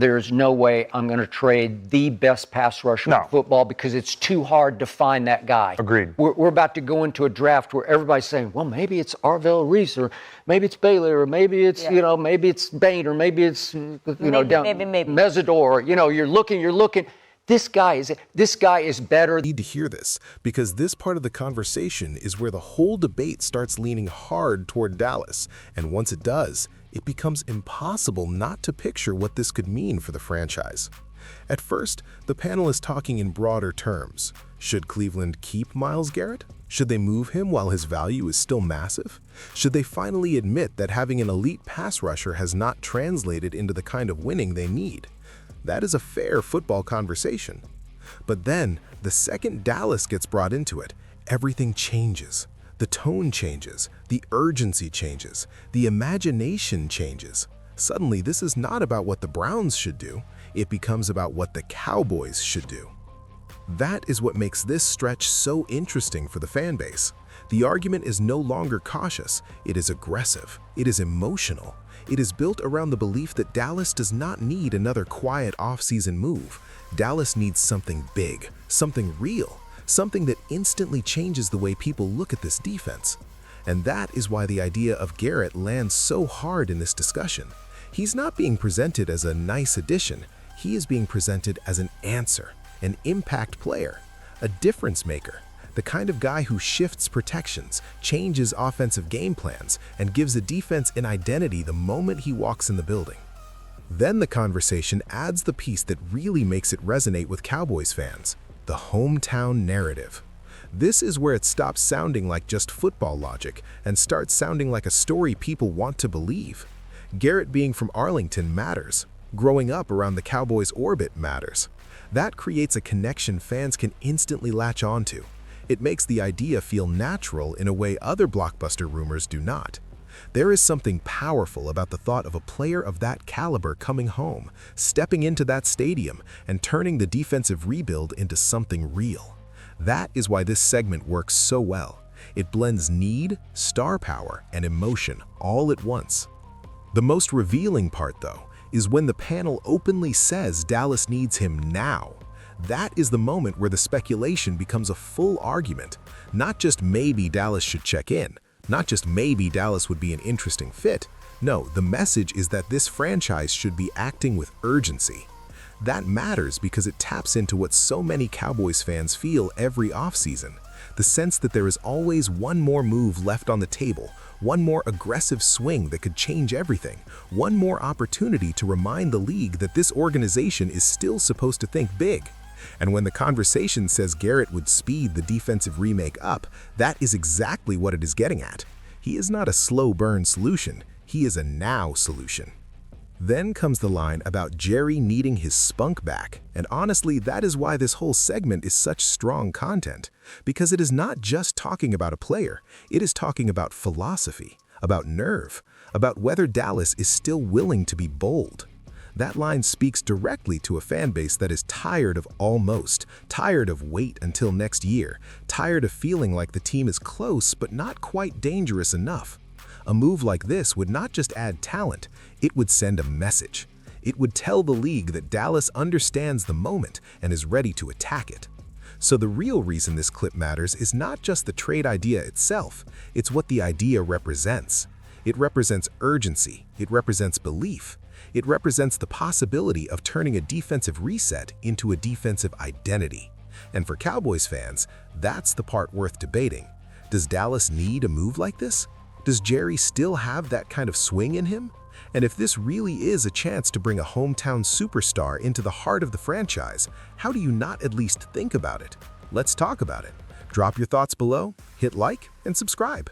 There's no way I'm going to trade the best pass rusher in football because it's too hard to find that guy. Agreed. We're about to go into a draft where everybody's saying, well, maybe it's Arvell Reese, or maybe it's Bayless, or maybe it's, maybe it's Bain, or maybe it's, maybe. Mesidor. You're looking. This guy is better. I need to hear this, because this part of the conversation is where the whole debate starts leaning hard toward Dallas, and once it does, it becomes impossible not to picture what this could mean for the franchise. At first, the panel is talking in broader terms. Should Cleveland keep Myles Garrett? Should they move him while his value is still massive? Should they finally admit that having an elite pass rusher has not translated into the kind of winning they need? That is a fair football conversation. But then, the second Dallas gets brought into it, everything changes. The tone changes, the urgency changes, the imagination changes. Suddenly, this is not about what the Browns should do, it becomes about what the Cowboys should do. That is what makes this stretch so interesting for the fan base. The argument is no longer cautious, it is aggressive, it is emotional. It is built around the belief that Dallas does not need another quiet offseason move. Dallas needs something big, something real, something that instantly changes the way people look at this defense. And that is why the idea of Garrett lands so hard in this discussion. He's not being presented as a nice addition, he is being presented as an answer, an impact player, a difference maker, the kind of guy who shifts protections, changes offensive game plans, and gives a defense an identity the moment he walks in the building. Then the conversation adds the piece that really makes it resonate with Cowboys fans, the hometown narrative. This is where it stops sounding like just football logic and starts sounding like a story people want to believe. Garrett being from Arlington matters. Growing up around the Cowboys' orbit matters. That creates a connection fans can instantly latch onto. It makes the idea feel natural in a way other blockbuster rumors do not. There is something powerful about the thought of a player of that caliber coming home, stepping into that stadium, and turning the defensive rebuild into something real. That is why this segment works so well. It blends need, star power, and emotion all at once. The most revealing part, though, is when the panel openly says Dallas needs him now. That is the moment where the speculation becomes a full argument. Not just maybe Dallas should check in, not just maybe Dallas would be an interesting fit. No, the message is that this franchise should be acting with urgency. That matters because it taps into what so many Cowboys fans feel every offseason. The sense that there is always one more move left on the table, one more aggressive swing that could change everything, one more opportunity to remind the league that this organization is still supposed to think big. And when the conversation says Garrett would speed the defensive remake up, that is exactly what it is getting at. He is not a slow burn solution, he is a now solution. Then comes the line about Jerry needing his spunk back, and honestly, that is why this whole segment is such strong content, because it is not just talking about a player, it is talking about philosophy, about nerve, about whether Dallas is still willing to be bold. That line speaks directly to a fan base that is tired of almost, tired of wait until next year, tired of feeling like the team is close but not quite dangerous enough. A move like this would not just add talent, it would send a message. It would tell the league that Dallas understands the moment and is ready to attack it. So the real reason this clip matters is not just the trade idea itself, it's what the idea represents. It represents urgency, it represents belief. It represents the possibility of turning a defensive reset into a defensive identity. And for Cowboys fans, that's the part worth debating. Does Dallas need a move like this? Does Jerry still have that kind of swing in him? And if this really is a chance to bring a hometown superstar into the heart of the franchise, how do you not at least think about it? Let's talk about it. Drop your thoughts below, hit like, and subscribe.